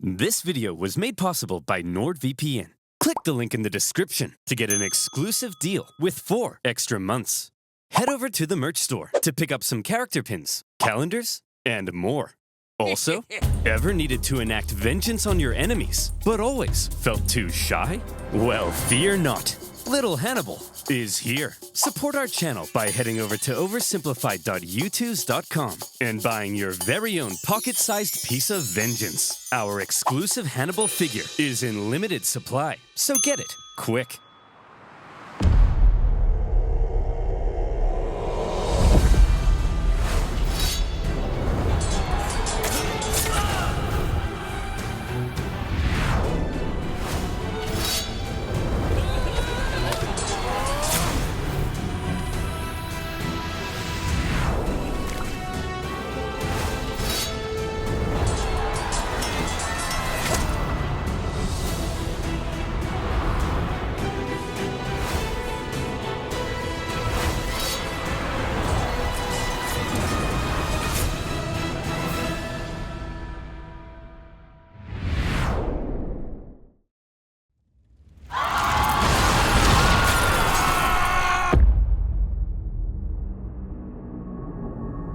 This video was made possible by NordVPN. Click the link in the description to get an exclusive deal with 4 extra months. Head over to the merch store to pick up some character pins, calendars, and more. Also, ever needed to enact vengeance on your enemies, but always felt too shy? Well, fear not. Little Hannibal is here. Support our channel by heading over to oversimplified.youtooz.com and buying your very own pocket-sized piece of vengeance. Our exclusive Hannibal figure is in limited supply, so get it quick.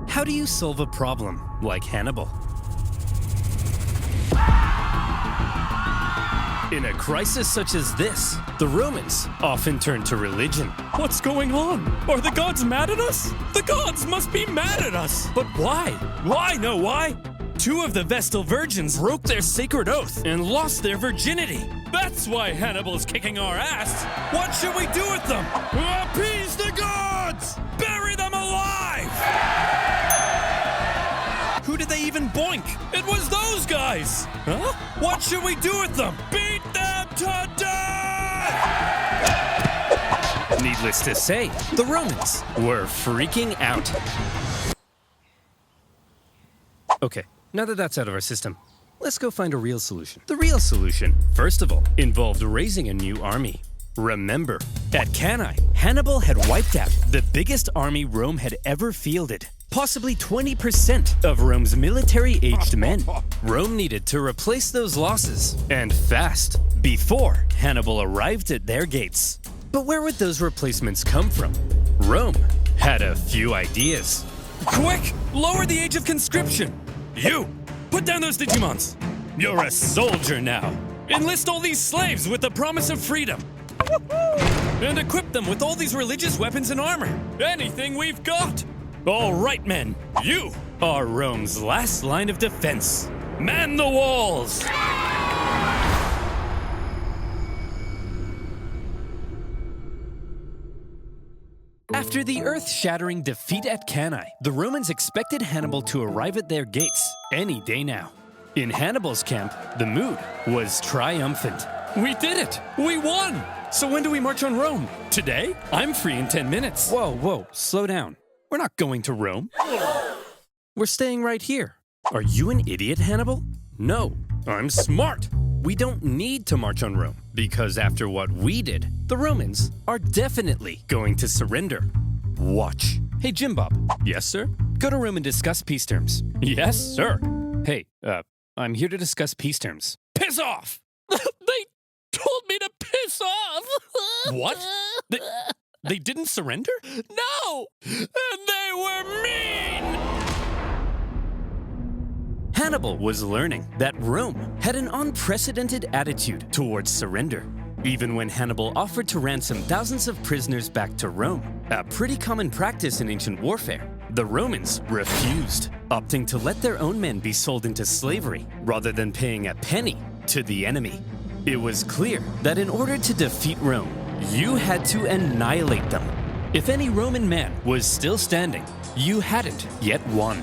How do you solve a problem like Hannibal? In a crisis such as this, the Romans often turn to religion. What's going on? Are the gods mad at us? The gods must be mad at us! But why? Why? No, why? 2 of the Vestal virgins broke their sacred oath and lost their virginity. That's why Hannibal's kicking our ass. What should we do with them? Appease the gods! Bury them alive! Who did they even boink? It was those guys! Huh? What should we do with them? Beat them to death! Needless to say, the Romans were freaking out. Okay, now that that's out of our system, let's go find a real solution. The real solution, first of all, involved raising a new army. Remember, at Cannae, Hannibal had wiped out the biggest army Rome had ever fielded. Possibly 20% of Rome's military-aged men. Rome needed to replace those losses, and fast, before Hannibal arrived at their gates. But where would those replacements come from? Rome had a few ideas. Quick! Lower the age of conscription! You! Put down those Digimons! You're a soldier now! Enlist all these slaves with the promise of freedom! And equip them with all these religious weapons and armor! Anything we've got! All right, men, you are Rome's last line of defense. Man the walls! After the earth-shattering defeat at Cannae, the Romans expected Hannibal to arrive at their gates any day now. In Hannibal's camp, the mood was triumphant. We did it! We won! So when do we march on Rome? Today? I'm free in 10 minutes. Whoa, slow down. We're not going to Rome. We're staying right here. Are you an idiot, Hannibal? No, I'm smart. We don't need to march on Rome, because after what we did, the Romans are definitely going to surrender. Watch. Hey, Jim Bob. Yes, sir? Go to Rome and discuss peace terms. Yes, sir. Hey, I'm here to discuss peace terms. Piss off! They told me to piss off! What? They didn't surrender? No! And they were mean! Hannibal was learning that Rome had an unprecedented attitude towards surrender. Even when Hannibal offered to ransom thousands of prisoners back to Rome, a pretty common practice in ancient warfare, the Romans refused, opting to let their own men be sold into slavery rather than paying a penny to the enemy. It was clear that in order to defeat Rome, you had to annihilate them. If any Roman man was still standing, you hadn't yet won.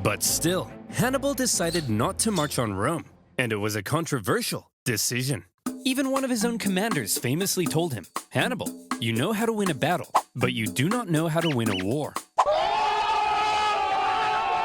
But still, Hannibal decided not to march on Rome, and it was a controversial decision. Even one of his own commanders famously told him, "Hannibal, you know how to win a battle, but you do not know how to win a war."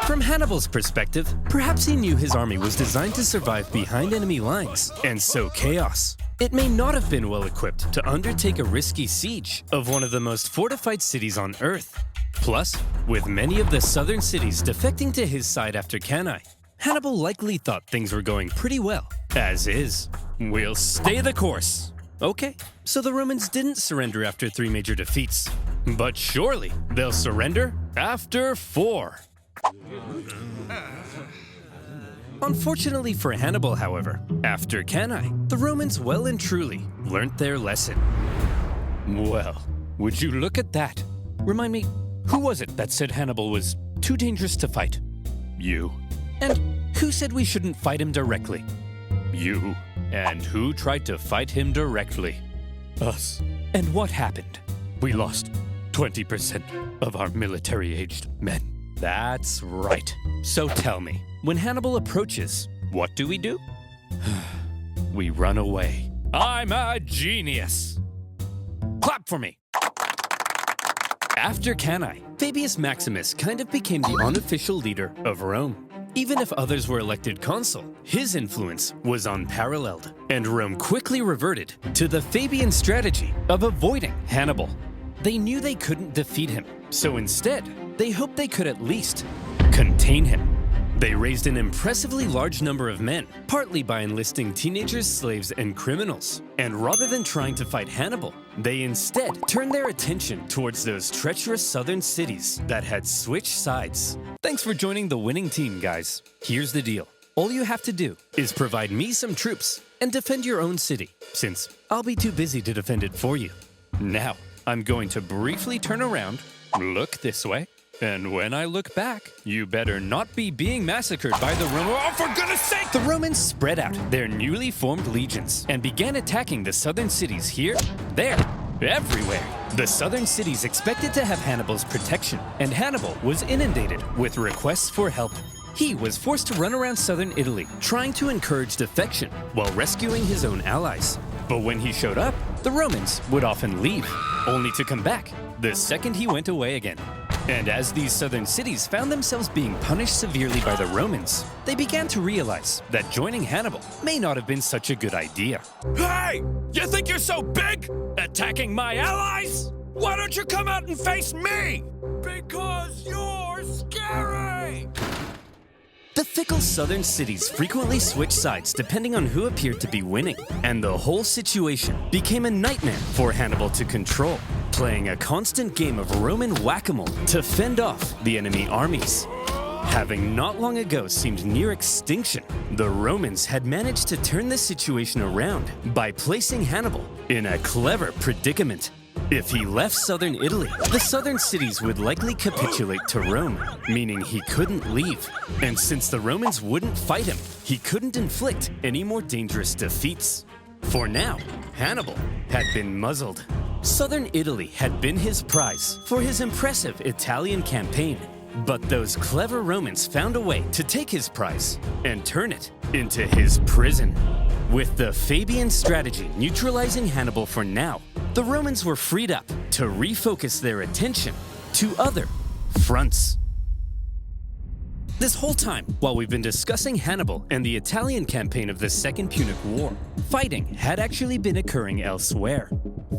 From Hannibal's perspective, perhaps he knew his army was designed to survive behind enemy lines and sow chaos. It may not have been well equipped to undertake a risky siege of one of the most fortified cities on Earth. Plus, with many of the southern cities defecting to his side after Cannae, Hannibal likely thought things were going pretty well, as is. We'll stay the course. Okay, so the Romans didn't surrender after 3 major defeats. But surely they'll surrender after 4. Unfortunately for Hannibal, however, after Cannae, the Romans well and truly learnt their lesson. Well, would you look at that? Remind me, who was it that said Hannibal was too dangerous to fight? You. And who said we shouldn't fight him directly? You. And who tried to fight him directly? Us. And what happened? We lost 20% of our military-aged men. That's right. So tell me, when Hannibal approaches, what do? We run away. I'm a genius! Clap for me! After Cannae, Fabius Maximus kind of became the unofficial leader of Rome. Even if others were elected consul, his influence was unparalleled, and Rome quickly reverted to the Fabian strategy of avoiding Hannibal. They knew they couldn't defeat him, so instead, they hoped they could at least contain him. They raised an impressively large number of men, partly by enlisting teenagers, slaves, and criminals. And rather than trying to fight Hannibal, they instead turned their attention towards those treacherous southern cities that had switched sides. Thanks for joining the winning team, guys. Here's the deal. All you have to do is provide me some troops and defend your own city, since I'll be too busy to defend it for you. Now, I'm going to briefly turn around, look this way, and when I look back, you better not be being massacred by the Romans. Oh, for goodness sake! The Romans spread out their newly formed legions and began attacking the southern cities here, there, everywhere. The southern cities expected to have Hannibal's protection, and Hannibal was inundated with requests for help. He was forced to run around southern Italy, trying to encourage defection while rescuing his own allies. But when he showed up, the Romans would often leave, only to come back the second he went away again. And as these southern cities found themselves being punished severely by the Romans, they began to realize that joining Hannibal may not have been such a good idea. Hey! You think you're so big? Attacking my allies? Why don't you come out and face me? Because you're scary! The fickle southern cities frequently switched sides depending on who appeared to be winning, and the whole situation became a nightmare for Hannibal to control, playing a constant game of Roman whack-a-mole to fend off the enemy armies. Having not long ago seemed near extinction, the Romans had managed to turn the situation around by placing Hannibal in a clever predicament. If he left southern Italy, the southern cities would likely capitulate to Rome, meaning he couldn't leave. And since the Romans wouldn't fight him, he couldn't inflict any more dangerous defeats. For now, Hannibal had been muzzled. Southern Italy had been his prize for his impressive Italian campaign. But those clever Romans found a way to take his prize and turn it into his prison. With the Fabian strategy neutralizing Hannibal for now, the Romans were freed up to refocus their attention to other fronts. This whole time, while we've been discussing Hannibal and the Italian campaign of the Second Punic War, fighting had actually been occurring elsewhere.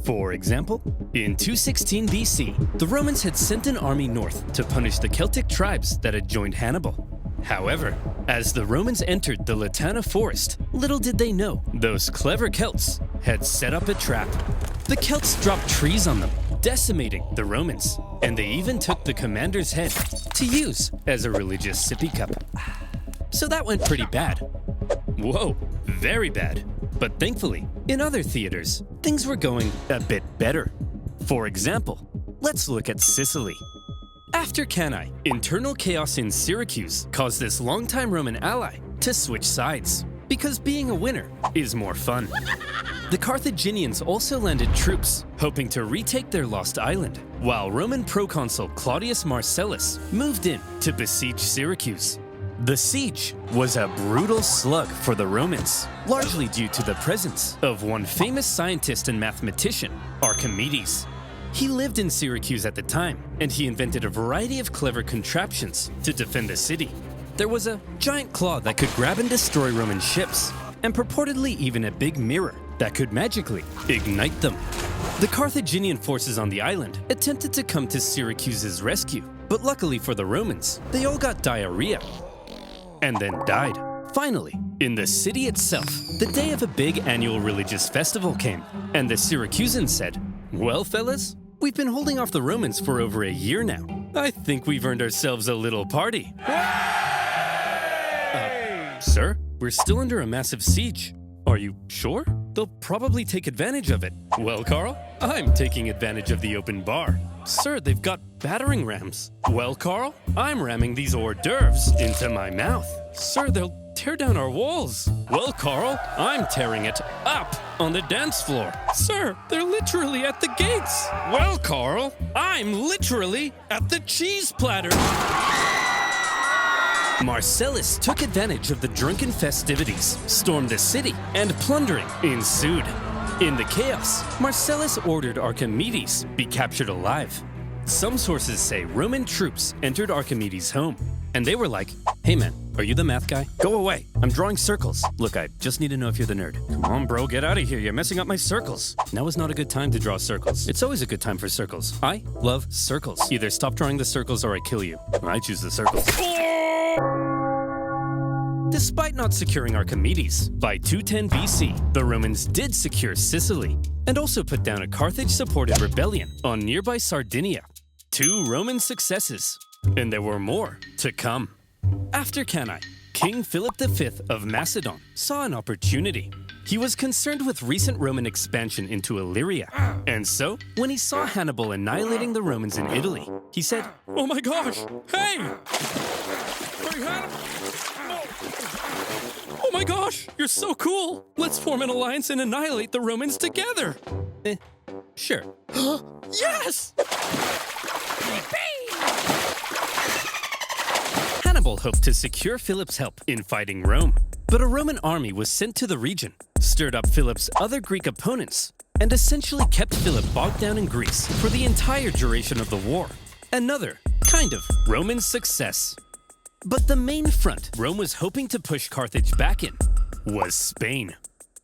For example, in 216 BC, the Romans had sent an army north to punish the Celtic tribes that had joined Hannibal. However, as the Romans entered the Latana forest, little did they know those clever Celts had set up a trap. The Celts dropped trees on them, decimating the Romans, and they even took the commander's head to use as a religious sippy cup. So that went pretty bad. Whoa, very bad. But thankfully, in other theaters, things were going a bit better. For example, let's look at Sicily. After Cannae, internal chaos in Syracuse caused this longtime Roman ally to switch sides, because being a winner is more fun. The Carthaginians also landed troops, hoping to retake their lost island, while Roman proconsul Claudius Marcellus moved in to besiege Syracuse. The siege was a brutal slug for the Romans, largely due to the presence of one famous scientist and mathematician, Archimedes. He lived in Syracuse at the time, and he invented a variety of clever contraptions to defend the city. There was a giant claw that could grab and destroy Roman ships, and purportedly even a big mirror that could magically ignite them. The Carthaginian forces on the island attempted to come to Syracuse's rescue, but luckily for the Romans, they all got diarrhea. and then died. Finally, in the city itself, the day of a big annual religious festival came, and the Syracusans said, "Well, fellas, we've been holding off the Romans for over a year now. I think we've earned ourselves a little party." Sir, we're still under a massive siege. Are you sure? They'll probably take advantage of it. Well, Carl, I'm taking advantage of the open bar. Sir, they've got battering rams. Well, Carl, I'm ramming these hors d'oeuvres into my mouth. Sir, they'll tear down our walls. Well, Carl, I'm tearing it up on the dance floor. Sir, they're literally at the gates. Well, Carl, I'm literally at the cheese platter. Marcellus took advantage of the drunken festivities, stormed the city, and plundering ensued. In the chaos, Marcellus ordered Archimedes be captured alive. Some sources say Roman troops entered Archimedes' home, and they were like, "Hey man, are you the math guy? Go away, I'm drawing circles. Look, I just need to know if you're the nerd. Come on bro, get out of here, you're messing up my circles." Now is not a good time to draw circles. It's always a good time for circles. I love circles. Either stop drawing the circles or I kill you. I choose the circles. Despite not securing Archimedes, by 210 BC, the Romans did secure Sicily and also put down a Carthage-supported rebellion on nearby Sardinia. 2 Roman successes, and there were more to come. After Cannae, King Philip V of Macedon saw an opportunity. He was concerned with recent Roman expansion into Illyria, and so, when he saw Hannibal annihilating the Romans in Italy, he said, "Oh my gosh, hey! Hey, Hannibal! Oh my gosh, you're so cool! Let's form an alliance and annihilate the Romans together!" Sure. Yes! Hannibal hoped to secure Philip's help in fighting Rome, but a Roman army was sent to the region, stirred up Philip's other Greek opponents, and essentially kept Philip bogged down in Greece for the entire duration of the war. Another kind of Roman success. But the main front Rome was hoping to push Carthage back in was Spain.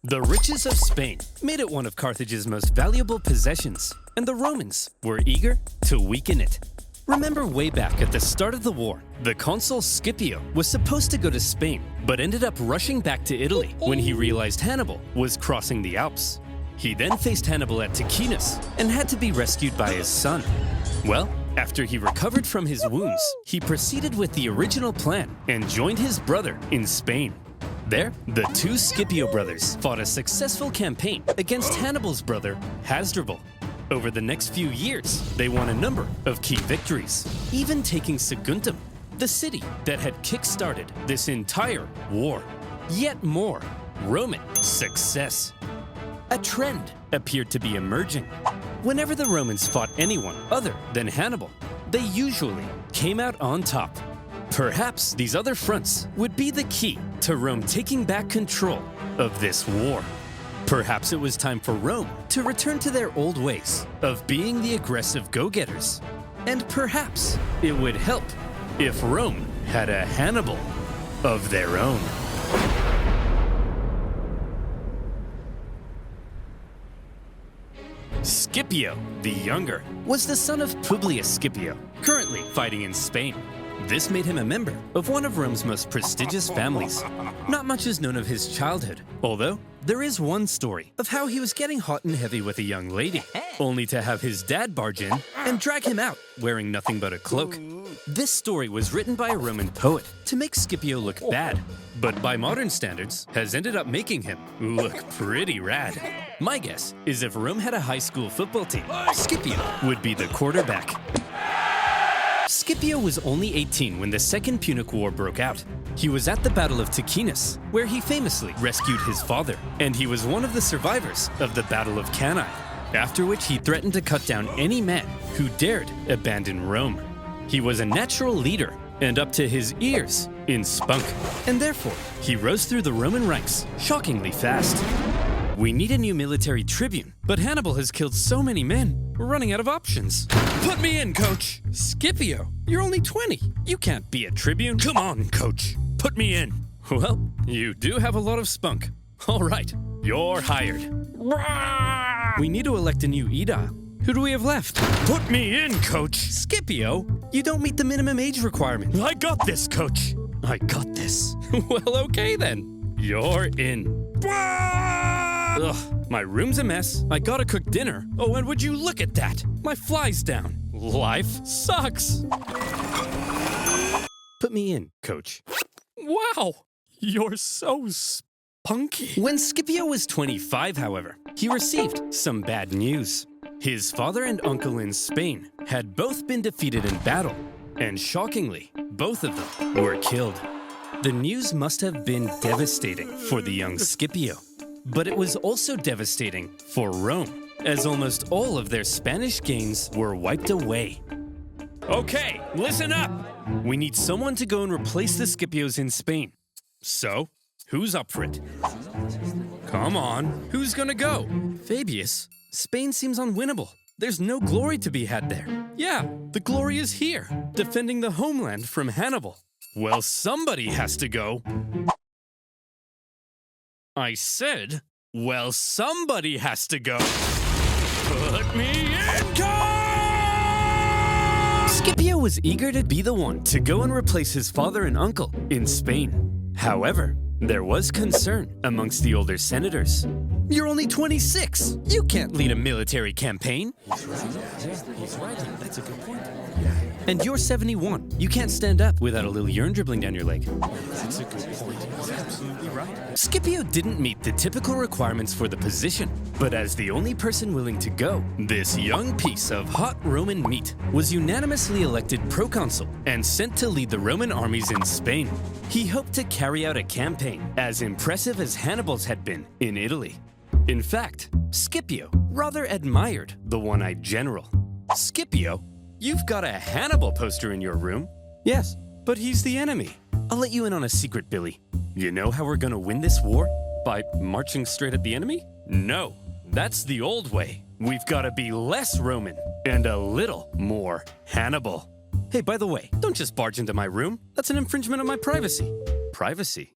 The riches of Spain made it one of Carthage's most valuable possessions, and the Romans were eager to weaken it. Remember way back at the start of the war, the consul Scipio was supposed to go to Spain, but ended up rushing back to Italy when he realized Hannibal was crossing the Alps. He then faced Hannibal at Ticinus and had to be rescued by his son. Well, after he recovered from his wounds, he proceeded with the original plan and joined his brother in Spain. There, the 2 Scipio brothers fought a successful campaign against Hannibal's brother, Hasdrubal. Over the next few years, they won a number of key victories, even taking Saguntum, the city that had kick-started this entire war. Yet more Roman success. A trend appeared to be emerging. Whenever the Romans fought anyone other than Hannibal, they usually came out on top. Perhaps these other fronts would be the key to Rome taking back control of this war. Perhaps it was time for Rome to return to their old ways of being the aggressive go-getters. And perhaps it would help if Rome had a Hannibal of their own. Scipio, the Younger, was the son of Publius Scipio, currently fighting in Spain. This made him a member of one of Rome's most prestigious families. Not much is known of his childhood, although there is one story of how he was getting hot and heavy with a young lady, only to have his dad barge in and drag him out wearing nothing but a cloak. This story was written by a Roman poet to make Scipio look bad, but by modern standards has ended up making him look pretty rad. My guess is if Rome had a high school football team, Scipio would be the quarterback. Scipio was only 18 when the Second Punic War broke out. He was at the Battle of Ticinus, where he famously rescued his father, and he was one of the survivors of the Battle of Cannae, after which he threatened to cut down any man who dared abandon Rome. He was a natural leader and up to his ears in spunk, and therefore he rose through the Roman ranks shockingly fast. We need a new military tribune, but Hannibal has killed so many men, we're running out of options. Put me in, coach! Scipio, you're only 20. You can't be a tribune. Come on, coach. Put me in. Well, you do have a lot of spunk. All right, you're hired. We need to elect a new Aedile. Who do we have left? Put me in, coach! Scipio, you don't meet the minimum age requirement. I got this, coach. I got this. Well, okay then. You're in. Ugh, my room's a mess. I gotta cook dinner. Oh, and would you look at that? My fly's down. Life sucks. Put me in, coach. Wow, you're so spunky. When Scipio was 25, however, he received some bad news. His father and uncle in Spain had both been defeated in battle, and shockingly, both of them were killed. The news must have been devastating for the young Scipio, but it was also devastating for Rome, as almost all of their Spanish gains were wiped away. Okay, listen up. We need someone to go and replace the Scipios in Spain. So, who's up for it? Come on, who's gonna go? Fabius, Spain seems unwinnable. There's no glory to be had there. Yeah, the glory is here, defending the homeland from Hannibal. Well, somebody has to go. I said, well, somebody has to go. Put me in, coach! Scipio was eager to be the one to go and replace his father and uncle in Spain. However, there was concern amongst the older senators. You're only 26. You can't lead a military campaign. He's right. That's a good point. And you're 71. You can't stand up without a little urine dribbling down your leg. That's a good point. He's absolutely right. Scipio didn't meet the typical requirements for the position, but as the only person willing to go, this young piece of hot Roman meat was unanimously elected proconsul and sent to lead the Roman armies in Spain. He hoped to carry out a campaign as impressive as Hannibal's had been in Italy. In fact, Scipio rather admired the one-eyed general. Scipio? You've got a Hannibal poster in your room. Yes, but he's the enemy. I'll let you in on a secret, Billy. You know how we're gonna win this war? By marching straight at the enemy? No, that's the old way. We've gotta be less Roman and a little more Hannibal. Hey, by the way, don't just barge into my room. That's an infringement of my privacy. Privacy?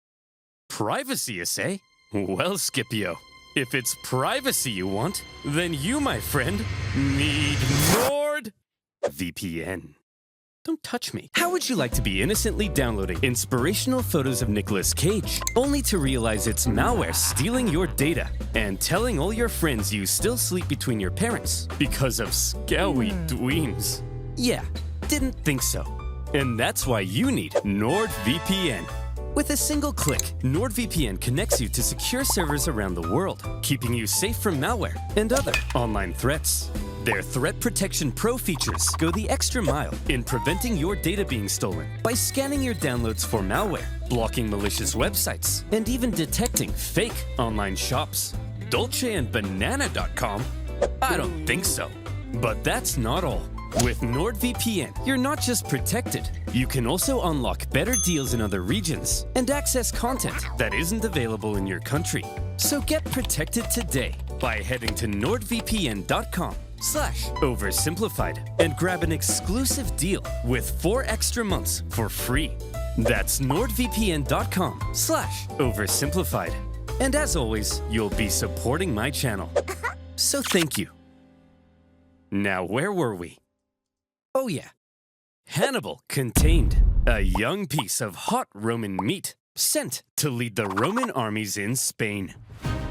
Privacy, you say? Well, Scipio, if it's privacy you want, then you, my friend, need NordVPN. Don't touch me. How would you like to be innocently downloading inspirational photos of Nicolas Cage, only to realize it's malware stealing your data and telling all your friends you still sleep between your parents because of scowy dweems? Yeah, didn't think so. And that's why you need NordVPN. With a single click, NordVPN connects you to secure servers around the world, keeping you safe from malware and other online threats. Their Threat Protection Pro features go the extra mile in preventing your data being stolen by scanning your downloads for malware, blocking malicious websites, and even detecting fake online shops. DolceandBanana.com? I don't think so. But that's not all. With NordVPN, you're not just protected, you can also unlock better deals in other regions and access content that isn't available in your country. So get protected today by heading to nordvpn.com/oversimplified and grab an exclusive deal with 4 extra months for free. That's nordvpn.com/oversimplified. And as always, you'll be supporting my channel. So thank you. Now, where were we? Oh yeah. Hannibal contained a young piece of hot Roman meat sent to lead the Roman armies in Spain.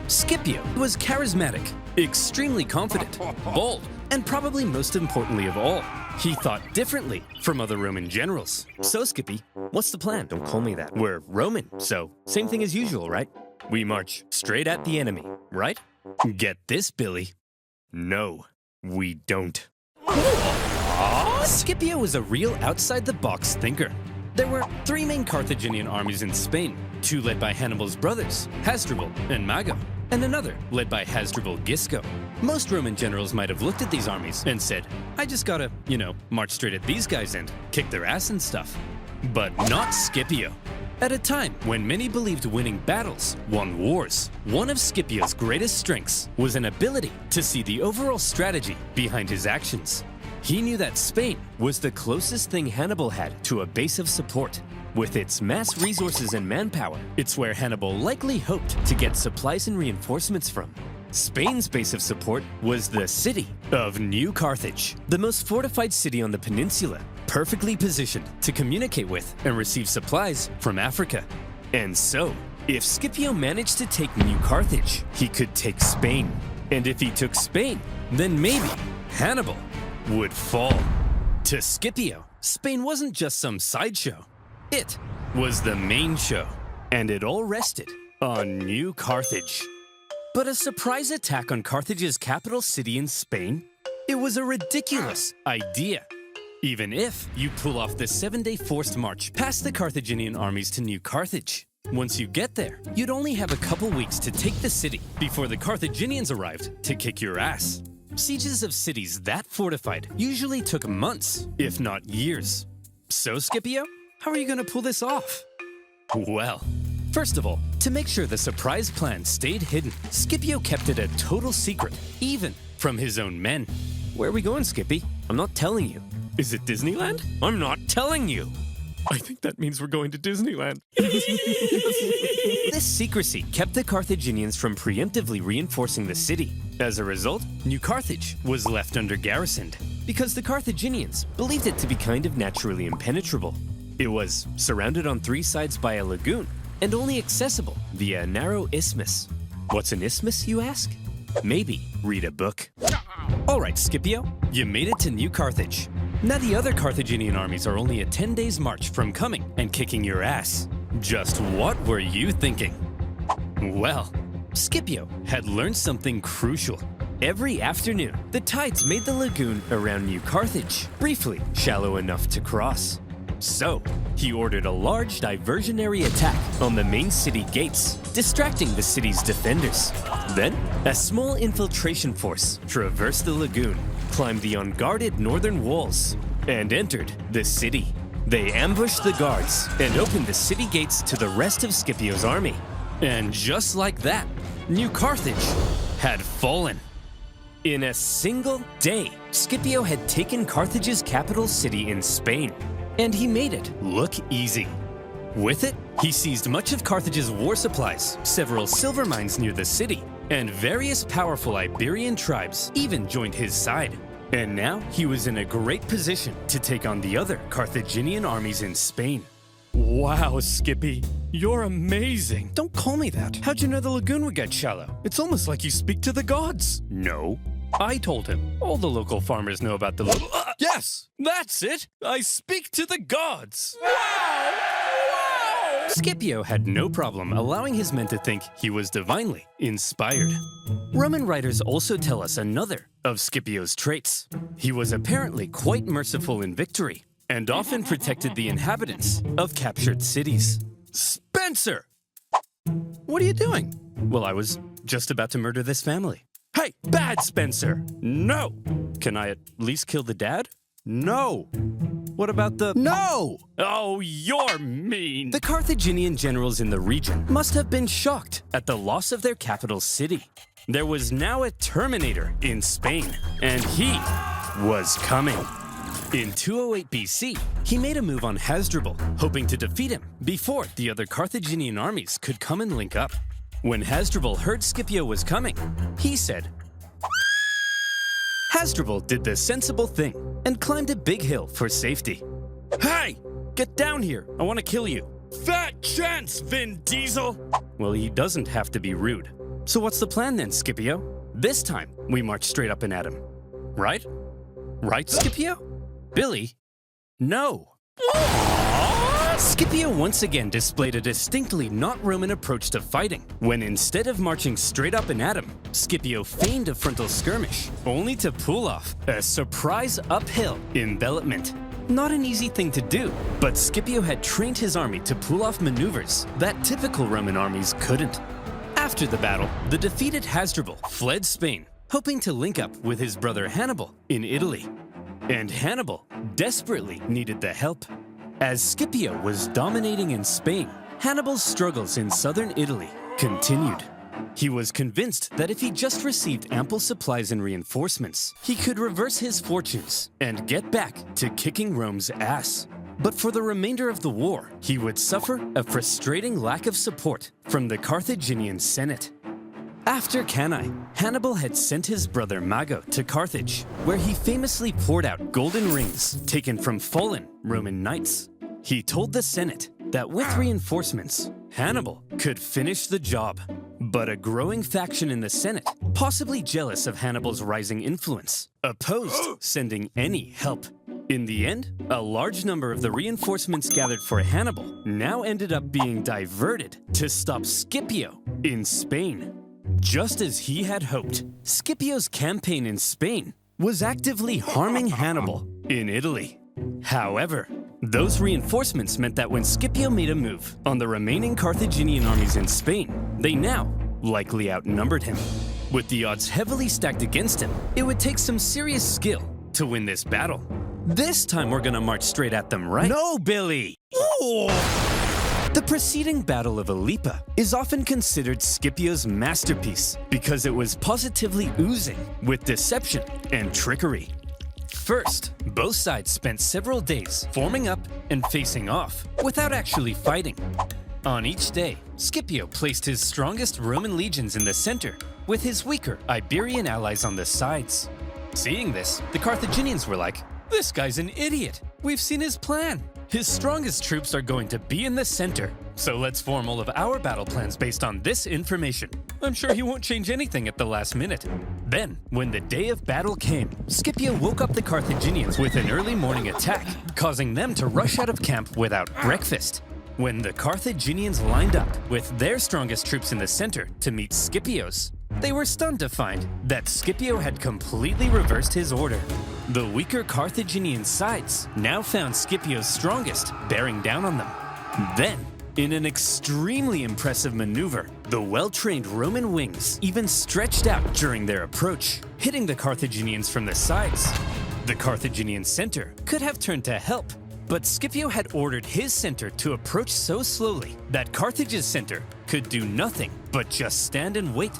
Scipio was charismatic, extremely confident, bold, and probably most importantly of all, he thought differently from other Roman generals. So Skippy, what's the plan? Don't call me that. We're Roman, so same thing as usual, right? We march straight at the enemy, right? Get this, Billy. No, we don't. Scipio was a real outside-the-box thinker. There were 3 main Carthaginian armies in Spain, 2 led by Hannibal's brothers, Hasdrubal and Mago, and another led by Hasdrubal Gisco. Most Roman generals might have looked at these armies and said, I just gotta, march straight at these guys and kick their ass and stuff. But not Scipio. At a time when many believed winning battles won wars, one of Scipio's greatest strengths was an ability to see the overall strategy behind his actions. He knew that Spain was the closest thing Hannibal had to a base of support. With its mass resources and manpower, it's where Hannibal likely hoped to get supplies and reinforcements from. Spain's base of support was the city of New Carthage, the most fortified city on the peninsula, perfectly positioned to communicate with and receive supplies from Africa. And so, if Scipio managed to take New Carthage, he could take Spain. And if he took Spain, then maybe Hannibal would fall. To Scipio, Spain wasn't just some sideshow. It was the main show, and it all rested on New Carthage. But a surprise attack on Carthage's capital city in Spain? It was a ridiculous idea. Even if you pull off the 7-day forced march past the Carthaginian armies to New Carthage. Once you get there, you'd only have a couple weeks to take the city before the Carthaginians arrived to kick your ass. Sieges of cities that fortified usually took months, if not years. So, Scipio, how are you going to pull this off? Well, first of all, to make sure the surprise plan stayed hidden, Scipio kept it a total secret, even from his own men. Where are we going, Skippy? I'm not telling you. Is it Disneyland? I'm not telling you. I think that means we're going to Disneyland. This secrecy kept the Carthaginians from preemptively reinforcing the city. As a result, New Carthage was left under-garrisoned because the Carthaginians believed it to be kind of naturally impenetrable. It was surrounded on 3 sides by a lagoon and only accessible via a narrow isthmus. What's an isthmus, you ask? Maybe read a book. All right, Scipio, you made it to New Carthage. Now the other Carthaginian armies are only a 10 days march from coming and kicking your ass. Just what were you thinking? Well, Scipio had learned something crucial. Every afternoon, the tides made the lagoon around New Carthage briefly shallow enough to cross. So, he ordered a large diversionary attack on the main city gates, distracting the city's defenders. Then, a small infiltration force traversed the lagoon, climbed the unguarded northern walls, and entered the city. They ambushed the guards and opened the city gates to the rest of Scipio's army. And just like that, New Carthage had fallen. In a single day, Scipio had taken Carthage's capital city in Spain. And he made it look easy. With it, he seized much of Carthage's war supplies, several silver mines near the city, and various powerful Iberian tribes even joined his side. And now he was in a great position to take on the other Carthaginian armies in Spain. Wow, Skippy, you're amazing. Don't call me that. How'd you know the lagoon would get shallow? It's almost like you speak to the gods. No. I told him. All the local farmers know about the lagoon. Yes, that's it. I speak to the gods. Scipio had no problem allowing his men to think he was divinely inspired. Roman writers also tell us another of Scipio's traits. He was apparently quite merciful in victory and often protected the inhabitants of captured cities. Spencer! What are you doing? Well, I was just about to murder this family. Hey, bad Spencer! No! Can I at least kill the dad? No! What about the... No! Oh, you're mean! The Carthaginian generals in the region must have been shocked at the loss of their capital city. There was now a Terminator in Spain, and he was coming. In 208 BC, he made a move on Hasdrubal, hoping to defeat him before the other Carthaginian armies could come and link up. When Hasdrubal heard Scipio was coming, he said, Hasdrubal did the sensible thing and climbed a big hill for safety. Hey! Get down here! I want to kill you! Fat chance, Vin Diesel! Well, he doesn't have to be rude. So what's the plan then, Scipio? This time, we march straight up and at him. Right? Right, Scipio? Billy? No! Scipio once again displayed a distinctly not Roman approach to fighting, when instead of marching straight up and at him, Scipio feigned a frontal skirmish, only to pull off a surprise uphill envelopment. Not an easy thing to do, but Scipio had trained his army to pull off maneuvers that typical Roman armies couldn't. After the battle, the defeated Hasdrubal fled Spain, hoping to link up with his brother Hannibal in Italy. And Hannibal desperately needed the help. As Scipio was dominating in Spain, Hannibal's struggles in southern Italy continued. He was convinced that if he just received ample supplies and reinforcements, he could reverse his fortunes and get back to kicking Rome's ass. But for the remainder of the war, he would suffer a frustrating lack of support from the Carthaginian Senate. After Cannae, Hannibal had sent his brother Mago to Carthage, where he famously poured out golden rings taken from fallen Roman knights. He told the Senate that with reinforcements, Hannibal could finish the job. But a growing faction in the Senate, possibly jealous of Hannibal's rising influence, opposed sending any help. In the end, a large number of the reinforcements gathered for Hannibal now ended up being diverted to stop Scipio in Spain. Just as he had hoped, Scipio's campaign in Spain was actively harming Hannibal in Italy. However, those reinforcements meant that when Scipio made a move on the remaining Carthaginian armies in Spain, they now likely outnumbered him. With the odds heavily stacked against him, it would take some serious skill to win this battle. This time we're gonna march straight at them, right? No, Billy! Ooh. The preceding Battle of Ilipa is often considered Scipio's masterpiece because it was positively oozing with deception and trickery. First, both sides spent several days forming up and facing off without actually fighting. On each day, Scipio placed his strongest Roman legions in the center with his weaker Iberian allies on the sides. Seeing this, the Carthaginians were like, "This guy's an idiot. We've seen his plan. His strongest troops are going to be in the center. So let's form all of our battle plans based on this information. I'm sure he won't change anything at the last minute." Then, when the day of battle came, Scipio woke up the Carthaginians with an early morning attack, causing them to rush out of camp without breakfast. When the Carthaginians lined up with their strongest troops in the center to meet Scipio's, they were stunned to find that Scipio had completely reversed his order. The weaker Carthaginian sides now found Scipio's strongest bearing down on them. Then, in an extremely impressive maneuver, the well-trained Roman wings even stretched out during their approach, hitting the Carthaginians from the sides. The Carthaginian center could have turned to help, but Scipio had ordered his center to approach so slowly that Carthage's center could do nothing but just stand and wait.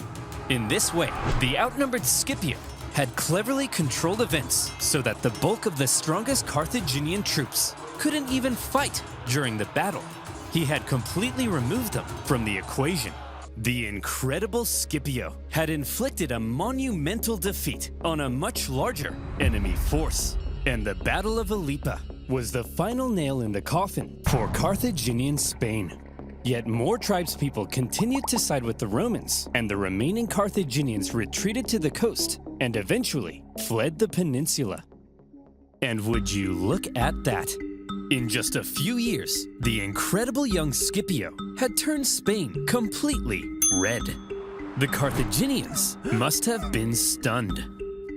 In this way, the outnumbered Scipio had cleverly controlled events so that the bulk of the strongest Carthaginian troops couldn't even fight during the battle. He had completely removed them from the equation. The incredible Scipio had inflicted a monumental defeat on a much larger enemy force. And the Battle of Ilipa was the final nail in the coffin for Carthaginian Spain. Yet more tribespeople continued to side with the Romans, and the remaining Carthaginians retreated to the coast and eventually fled the peninsula. And would you look at that? In just a few years, the incredible young Scipio had turned Spain completely red. The Carthaginians must have been stunned.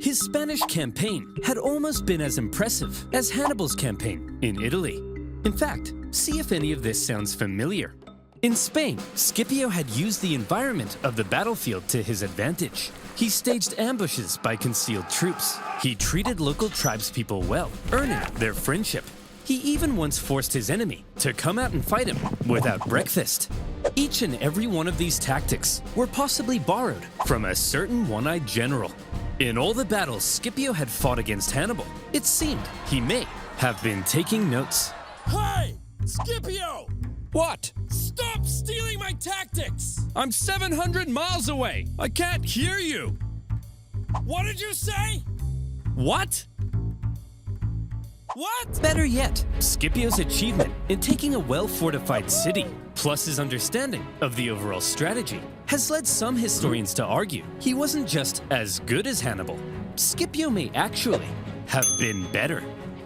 His Spanish campaign had almost been as impressive as Hannibal's campaign in Italy. In fact, see if any of this sounds familiar. In Spain, Scipio had used the environment of the battlefield to his advantage. He staged ambushes by concealed troops. He treated local tribespeople well, earning their friendship. He even once forced his enemy to come out and fight him without breakfast. Each and every one of these tactics were possibly borrowed from a certain one-eyed general. In all the battles Scipio had fought against Hannibal, it seemed he may have been taking notes. Hey! Scipio! What? Stop stealing my tactics! I'm 700 miles away! I can't hear you! What did you say? What? What? Better yet, Scipio's achievement in taking a well-fortified city, plus his understanding of the overall strategy, has led some historians to argue he wasn't just as good as Hannibal. Scipio may actually have been better.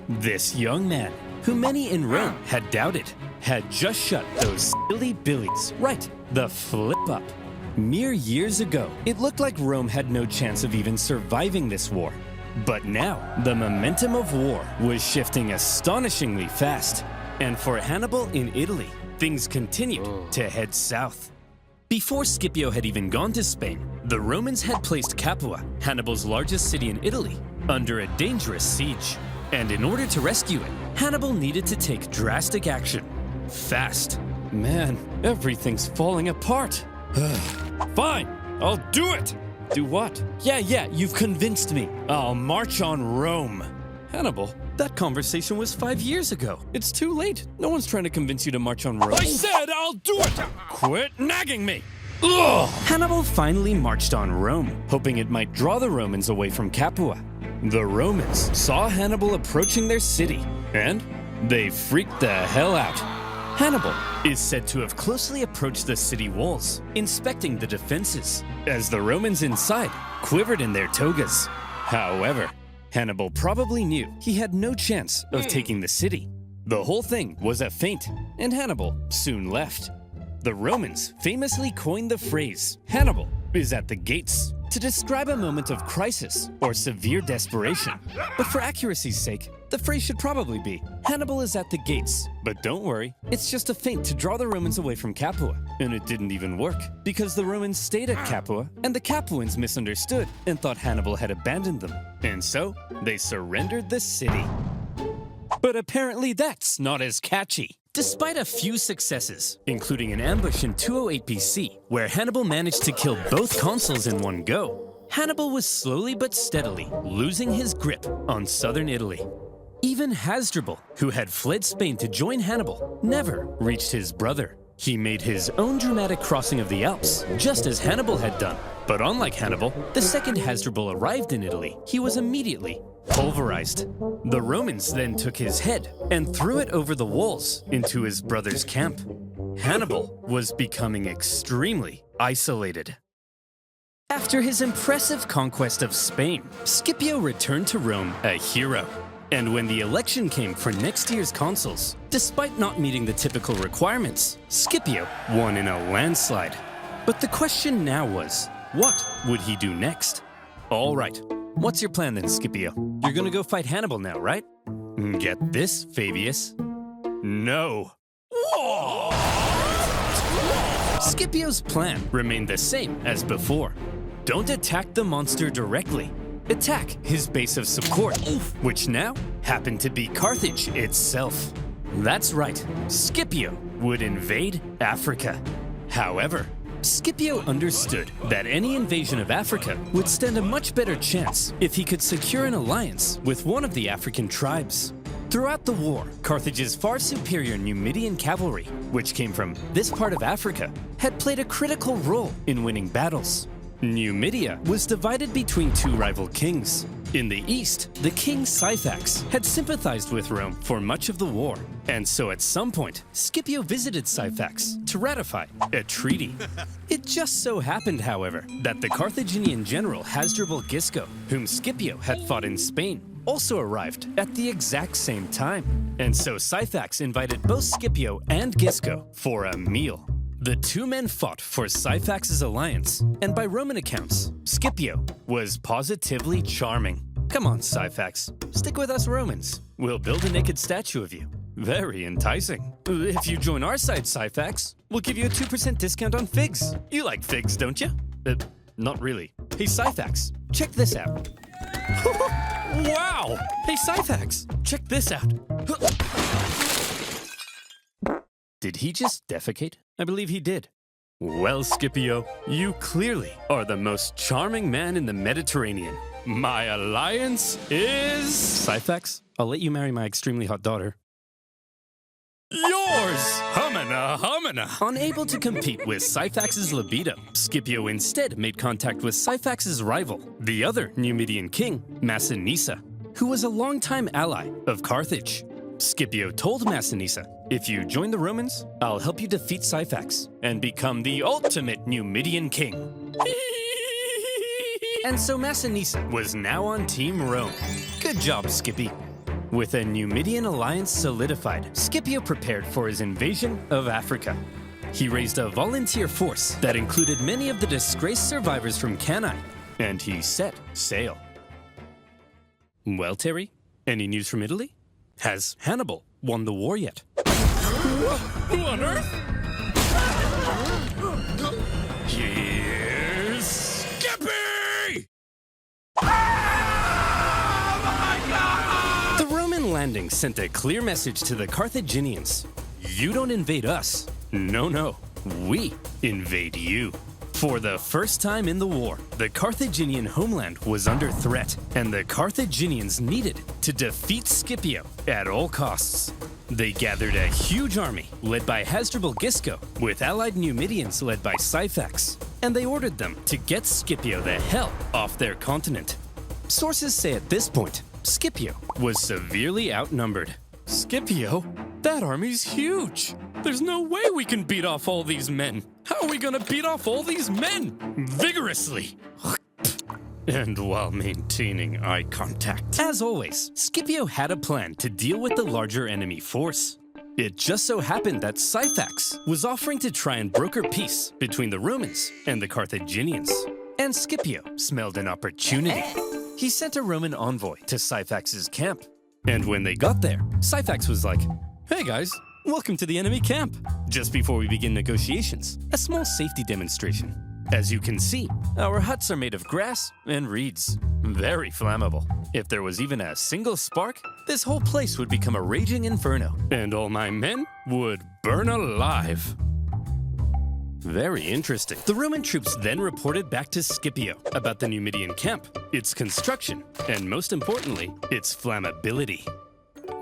This young man, who many in Rome had doubted, had just shut those silly billies right the flip up. Mere years ago, it looked like Rome had no chance of even surviving this war. But now, the momentum of war was shifting astonishingly fast. And for Hannibal in Italy, things continued to head south. Before Scipio had even gone to Spain, the Romans had placed Capua, Hannibal's largest city in Italy, under a dangerous siege. And in order to rescue it, Hannibal needed to take drastic action. Fast. Man, everything's falling apart. Fine, I'll do it! Do what? Yeah, you've convinced me. I'll march on Rome. Hannibal, that conversation was 5 years ago. It's too late. No one's trying to convince you to march on Rome. I said I'll do it! Quit nagging me! Ugh! Hannibal finally marched on Rome, hoping it might draw the Romans away from Capua. The Romans saw Hannibal approaching their city, and they freaked the hell out. Hannibal is said to have closely approached the city walls, inspecting the defenses, As the Romans inside quivered in their togas. However, Hannibal probably knew he had no chance of taking the city. The whole thing was a feint, and Hannibal soon left. The Romans famously coined the phrase, "Hannibal is at the gates," to describe a moment of crisis or severe desperation. But for accuracy's sake, the phrase should probably be, "Hannibal is at the gates." But don't worry, it's just a feint to draw the Romans away from Capua. And it didn't even work, because the Romans stayed at Capua, and the Capuans misunderstood and thought Hannibal had abandoned them. And so, they surrendered the city. But apparently that's not as catchy. Despite a few successes, including an ambush in 208 BC, where Hannibal managed to kill both consuls in one go, Hannibal was slowly but steadily losing his grip on southern Italy. Even Hasdrubal, who had fled Spain to join Hannibal, never reached his brother. He made his own dramatic crossing of the Alps, just as Hannibal had done. But unlike Hannibal, the second Hasdrubal arrived in Italy, he was immediately pulverized. The Romans then took his head and threw it over the walls into his brother's camp. Hannibal was becoming extremely isolated. After his impressive conquest of Spain, Scipio returned to Rome a hero. And when the election came for next year's consuls, despite not meeting the typical requirements, Scipio won in a landslide. But the question now was, what would he do next? All right, what's your plan then, Scipio? You're gonna go fight Hannibal now, right? Get this, Fabius. No. Scipio's plan remained the same as before. Don't attack the monster directly. Attack his base of support, which now happened to be Carthage itself. That's right, Scipio would invade Africa. However, Scipio understood that any invasion of Africa would stand a much better chance if he could secure an alliance with one of the African tribes. Throughout the war, Carthage's far superior Numidian cavalry, which came from this part of Africa, had played a critical role in winning battles. Numidia was divided between two rival kings. In the east, the king Syphax had sympathized with Rome for much of the war, and so at some point, Scipio visited Syphax to ratify a treaty. It just so happened, however, that the Carthaginian general Hasdrubal Gisco, whom Scipio had fought in Spain, also arrived at the exact same time. And so Syphax invited both Scipio and Gisco for a meal. The two men fought for Syphax's alliance, and by Roman accounts, Scipio was positively charming. Come on, Syphax, stick with us Romans. We'll build a naked statue of you. Very enticing. If you join our side, Syphax, we'll give you a 2% discount on figs. You like figs, don't you? Not really. Hey, Syphax, check this out. Wow! Hey, Syphax, check this out. Did he just defecate? I believe he did. Well, Scipio, you clearly are the most charming man in the Mediterranean. My alliance is... Syphax, I'll let you marry my extremely hot daughter. Yours! Humana, humana! Unable to compete with Syphax's libido, Scipio instead made contact with Syphax's rival, the other Numidian king, Massinissa, who was a longtime ally of Carthage. Scipio told Massinissa, "If you join the Romans, I'll help you defeat Syphax and become the ultimate Numidian king." And so Massinissa was now on Team Rome. Good job, Skippy. With a Numidian alliance solidified, Scipio prepared for his invasion of Africa. He raised a volunteer force that included many of the disgraced survivors from Cannae, and he set sail. Well, Terry, any news from Italy? Has Hannibal won the war yet? Who on earth? Here's Skippy! Oh my God! The Roman landing sent a clear message to the Carthaginians. You don't invade us. No, we invade you. For the first time in the war, the Carthaginian homeland was under threat, and the Carthaginians needed to defeat Scipio at all costs. They gathered a huge army led by Hasdrubal Gisco with allied Numidians led by Syphax, and they ordered them to get Scipio the hell off their continent. Sources say at this point, Scipio was severely outnumbered. Scipio? That army's huge. There's no way we can beat off all these men. How are we gonna beat off all these men? Vigorously. And while maintaining eye contact. As always, Scipio had a plan to deal with the larger enemy force. It just so happened that Syphax was offering to try and broker peace between the Romans and the Carthaginians. And Scipio smelled an opportunity. He sent a Roman envoy to Syphax's camp. And when they got there, Syphax was like, Hey guys, welcome to the enemy camp. just before we begin negotiations, a small safety demonstration. As you can see, our huts are made of grass and reeds. Very flammable. If there was even a single spark, this whole place would become a raging inferno, and all my men would burn alive. Very interesting. The Roman troops then reported back to Scipio about the Numidian camp, its construction, and most importantly, its flammability.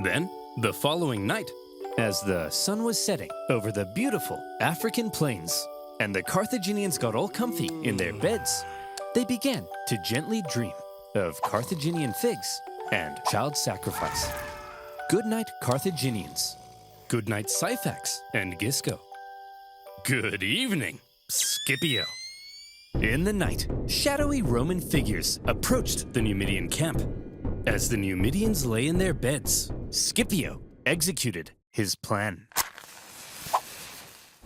Then, the following night, as the sun was setting over the beautiful African plains, and the Carthaginians got all comfy in their beds, they began to gently dream of Carthaginian figs and child sacrifice. Good night, Carthaginians. Good night, Syphax and Gisco. Good evening, Scipio. In the night, shadowy Roman figures approached the Numidian camp. As the Numidians lay in their beds, Scipio executed his plan.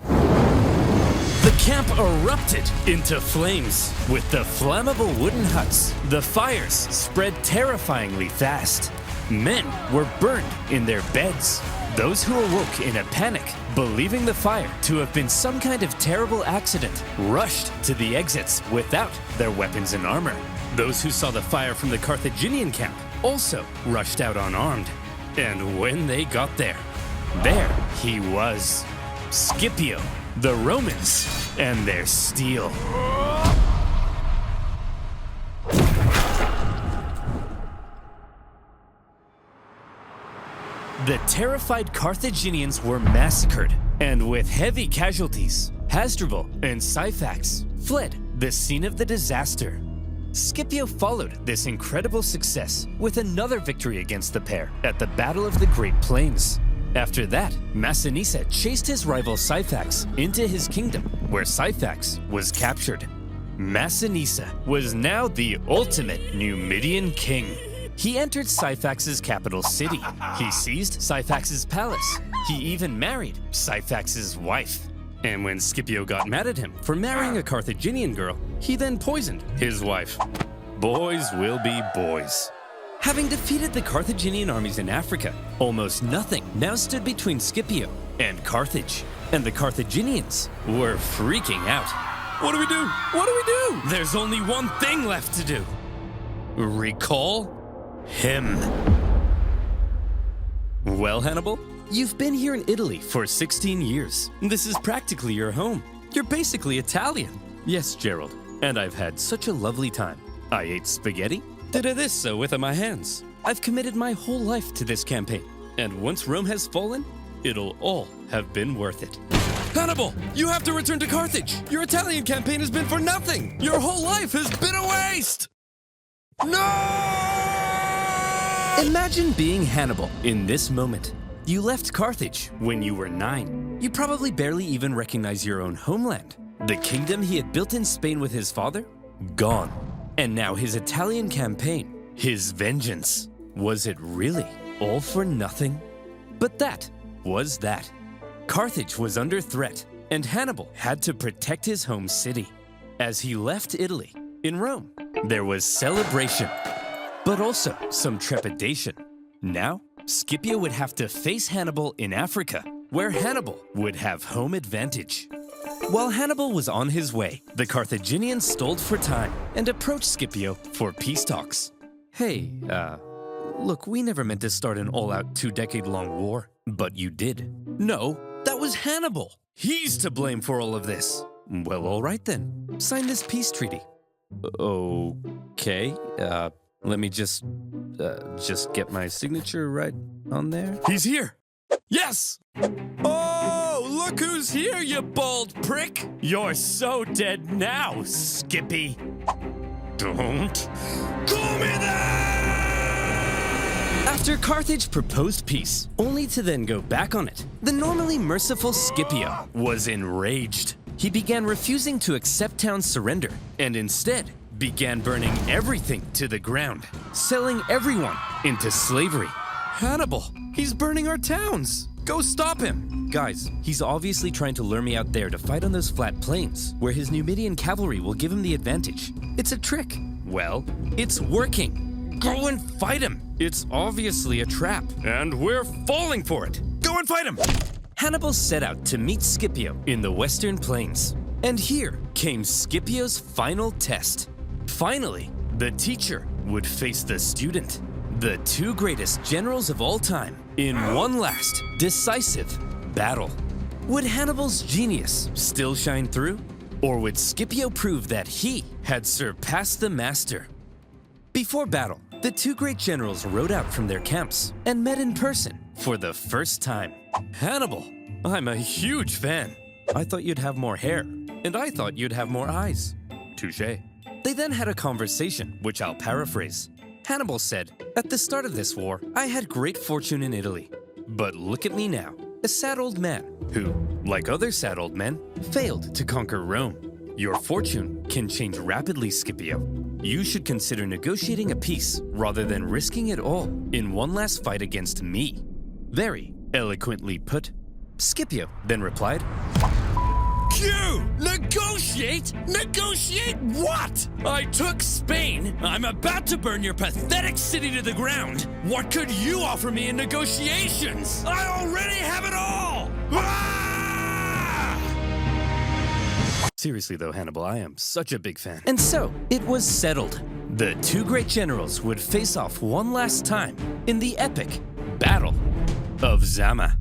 The camp erupted into flames. With the flammable wooden huts, the fires spread terrifyingly fast. Men were burned in their beds. Those who awoke in a panic, believing the fire to have been some kind of terrible accident, rushed to the exits without their weapons and armor. Those who saw the fire from the Carthaginian camp also rushed out unarmed. And when they got there he was, Scipio, the Romans, and their steel. The terrified Carthaginians were massacred, and with heavy casualties, Hasdrubal and Syphax fled the scene of the disaster. Scipio followed this incredible success with another victory against the pair at the Battle of the Great Plains. After that, Massinissa chased his rival Syphax into his kingdom, where Syphax was captured. Massinissa was now the ultimate Numidian king. He entered Syphax's capital city. He seized Syphax's palace. He even married Syphax's wife. And when Scipio got mad at him for marrying a Carthaginian girl, he then poisoned his wife. Boys will be boys. Having defeated the Carthaginian armies in Africa, almost nothing now stood between Scipio and Carthage. And the Carthaginians were freaking out. What do we do? What do we do? There's only one thing left to do. Recall him. Well, Hannibal, you've been here in Italy for 16 years. This is practically your home. You're basically Italian. Yes, Gerald, and I've had such a lovely time. I ate spaghetti, did this with my hands. I've committed my whole life to this campaign, and once Rome has fallen, it'll all have been worth it. Hannibal, you have to return to Carthage. Your Italian campaign has been for nothing. Your whole life has been a waste. No! Imagine being Hannibal in this moment. You left Carthage when you were 9. You probably barely even recognize your own homeland. The kingdom he had built in Spain with his father? Gone. And now his Italian campaign, his vengeance. Was it really all for nothing? But that was that. Carthage was under threat, and Hannibal had to protect his home city. As he left Italy, in Rome, there was celebration, but also some trepidation. Now, Scipio would have to face Hannibal in Africa, where Hannibal would have home advantage. While Hannibal was on his way, the Carthaginians stalled for time and approached Scipio for peace talks. Hey, look, we never meant to start an all-out 2-decade-long war, but you did. No, that was Hannibal. He's to blame for all of this. Well, all right then. Sign this peace treaty. Okay, let me just get my signature right on there. He's here. Yes! Oh, look who's here, you bald prick! You're so dead now, Skippy. Don't call me that! After Carthage proposed peace, only to then go back on it, the normally merciful Scipio was enraged. He began refusing to accept town's surrender and instead began burning everything to the ground, selling everyone into slavery. Hannibal, he's burning our towns! Go stop him! Guys, he's obviously trying to lure me out there to fight on those flat plains, where his Numidian cavalry will give him the advantage. It's a trick. Well, it's working. Go and fight him! It's obviously a trap, and we're falling for it. Go and fight him! Hannibal set out to meet Scipio in the western plains. And here came Scipio's final test. Finally, the teacher would face the student, the two greatest generals of all time, in one last, decisive battle. Would Hannibal's genius still shine through? Or would Scipio prove that he had surpassed the master? Before battle, the two great generals rode out from their camps and met in person for the first time. Hannibal, I'm a huge fan. I thought you'd have more hair, and I thought you'd have more eyes. Touché. They then had a conversation, which I'll paraphrase. Hannibal said, "At the start of this war, I had great fortune in Italy. But look at me now, a sad old man who, like other sad old men, failed to conquer Rome. Your fortune can change rapidly, Scipio. You should consider negotiating a peace rather than risking it all in one last fight against me." Very eloquently put. Scipio then replied, Q! Negotiate? Negotiate what? I took Spain. I'm about to burn your pathetic city to the ground. What could you offer me in negotiations? I already have it all! Ah! Seriously though, Hannibal, I am such a big fan. And so, it was settled. The two great generals would face off one last time in the epic Battle of Zama.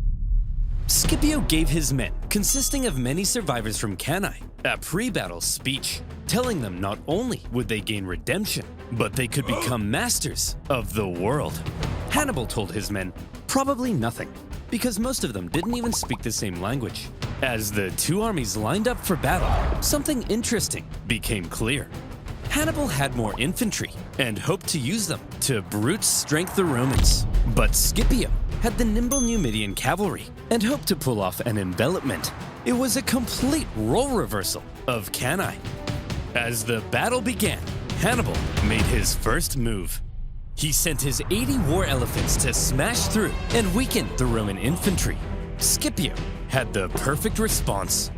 Scipio gave his men, consisting of many survivors from Cannae, a pre-battle speech, telling them not only would they gain redemption, but they could become masters of the world. Hannibal told his men probably nothing, because most of them didn't even speak the same language. As the two armies lined up for battle, something interesting became clear. Hannibal had more infantry and hoped to use them to brute strength the Romans. But Scipio had the nimble Numidian cavalry and hoped to pull off an envelopment. It was a complete role reversal of Cannae. As the battle began, Hannibal made his first move. He sent his 80 war elephants to smash through and weaken the Roman infantry. Scipio had the perfect response.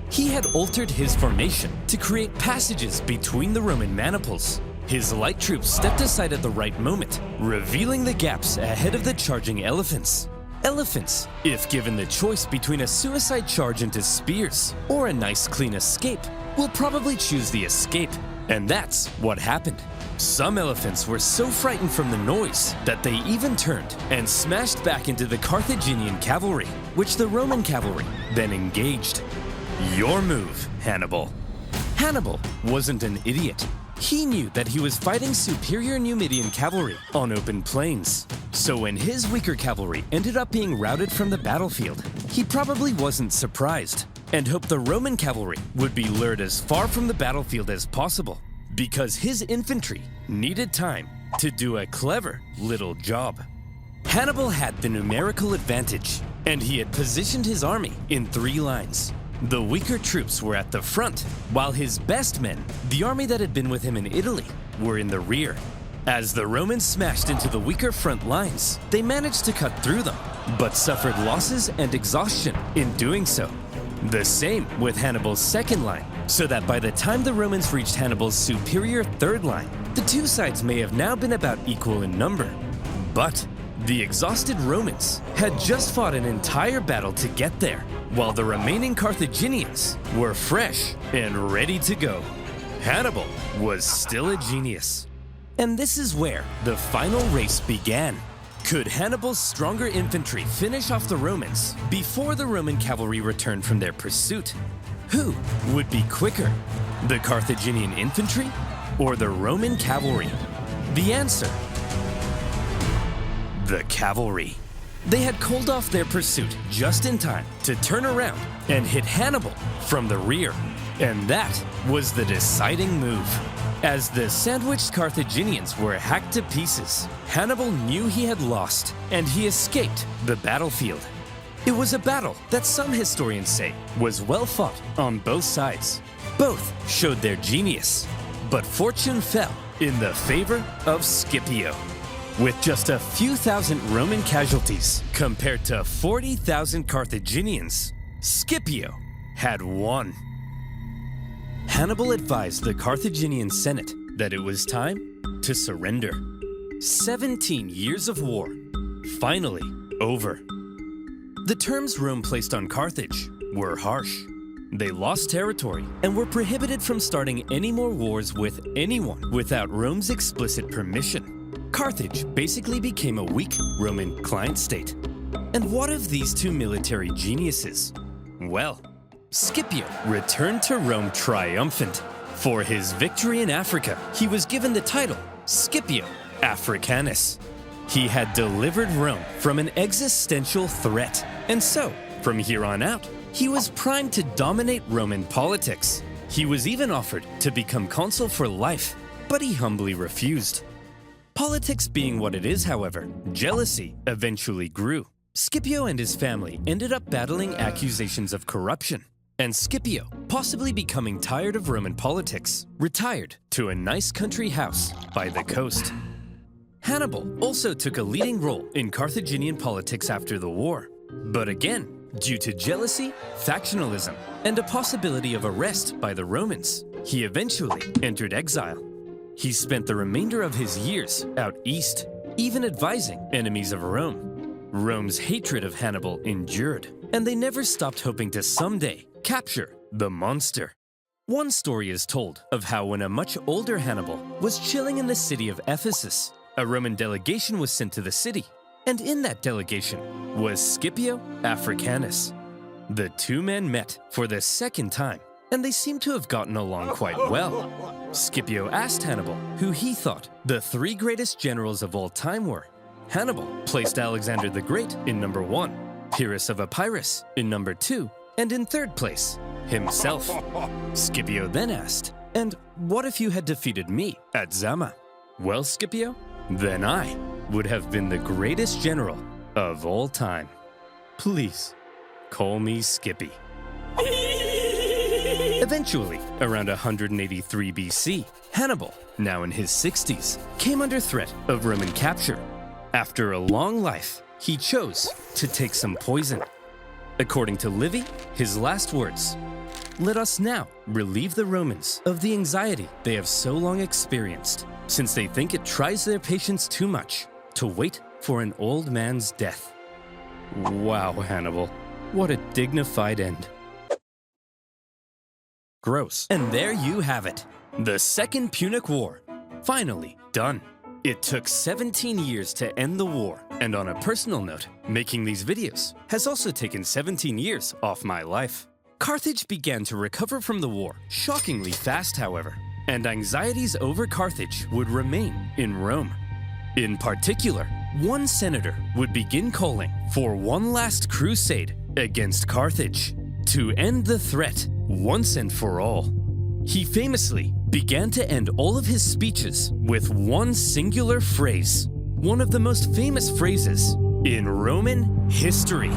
He had altered his formation to create passages between the Roman maniples. His light troops stepped aside at the right moment, revealing the gaps ahead of the charging elephants. Elephants, if given the choice between a suicide charge into spears or a nice clean escape, will probably choose the escape. And that's what happened. Some elephants were so frightened from the noise that they even turned and smashed back into the Carthaginian cavalry, which the Roman cavalry then engaged. Your move, Hannibal. Hannibal wasn't an idiot. He knew that he was fighting superior Numidian cavalry on open plains. So when his weaker cavalry ended up being routed from the battlefield, he probably wasn't surprised and hoped the Roman cavalry would be lured as far from the battlefield as possible, because his infantry needed time to do a clever little job. Hannibal had the numerical advantage, and he had positioned his army in 3 lines. The weaker troops were at the front, while his best men, the army that had been with him in Italy, were in the rear. As the Romans smashed into the weaker front lines, they managed to cut through them, but suffered losses and exhaustion in doing so. The same with Hannibal's second line, so that by the time the Romans reached Hannibal's superior third line, the two sides may have now been about equal in number. But the exhausted Romans had just fought an entire battle to get there, while the remaining Carthaginians were fresh and ready to go. Hannibal was still a genius. And this is where the final race began. Could Hannibal's stronger infantry finish off the Romans before the Roman cavalry returned from their pursuit? Who would be quicker, the Carthaginian infantry or the Roman cavalry? The answer: the cavalry. They had called off their pursuit just in time to turn around and hit Hannibal from the rear. And that was the deciding move. As the sandwiched Carthaginians were hacked to pieces, Hannibal knew he had lost, and he escaped the battlefield. It was a battle that some historians say was well fought on both sides. Both showed their genius, but fortune fell in the favor of Scipio. With just a few thousand Roman casualties compared to 40,000 Carthaginians, Scipio had won. Hannibal advised the Carthaginian Senate that it was time to surrender. 17 years of war, finally over. The terms Rome placed on Carthage were harsh. They lost territory and were prohibited from starting any more wars with anyone without Rome's explicit permission. Carthage basically became a weak Roman client state. And what of these two military geniuses? Well, Scipio returned to Rome triumphant. For his victory in Africa, he was given the title Scipio Africanus. He had delivered Rome from an existential threat, and so, from here on out, he was primed to dominate Roman politics. He was even offered to become consul for life, but he humbly refused. Politics being what it is, however, jealousy eventually grew. Scipio and his family ended up battling accusations of corruption, and Scipio, possibly becoming tired of Roman politics, retired to a nice country house by the coast. Hannibal also took a leading role in Carthaginian politics after the war, but again, due to jealousy, factionalism, and a possibility of arrest by the Romans, he eventually entered exile. He spent the remainder of his years out east, even advising enemies of Rome. Rome's hatred of Hannibal endured, and they never stopped hoping to someday capture the monster. One story is told of how when a much older Hannibal was chilling in the city of Ephesus, a Roman delegation was sent to the city, and in that delegation was Scipio Africanus. The two men met for the second time, and they seemed to have gotten along quite well. Scipio asked Hannibal who he thought the three greatest generals of all time were. Hannibal placed Alexander the Great in number 1, Pyrrhus of Epirus in number 2, and in third place, himself. Scipio then asked, "And what if you had defeated me at Zama?" "Well, Scipio, then I would have been the greatest general of all time. Please, call me Skippy." Eventually, around 183 BC, Hannibal, now in his 60s, came under threat of Roman capture. After a long life, he chose to take some poison. According to Livy, his last words, "Let us now relieve the Romans of the anxiety they have so long experienced, since they think it tries their patience too much to wait for an old man's death." Wow, Hannibal, what a dignified end. Gross. And there you have it. The Second Punic War. Finally done. It took 17 years to end the war, and on a personal note, making these videos has also taken 17 years off my life. Carthage began to recover from the war shockingly fast, however, and anxieties over Carthage would remain in Rome. In particular, one senator would begin calling for one last crusade against Carthage to end the threat once and for all. He famously began to end all of his speeches with one singular phrase, one of the most famous phrases in Roman history.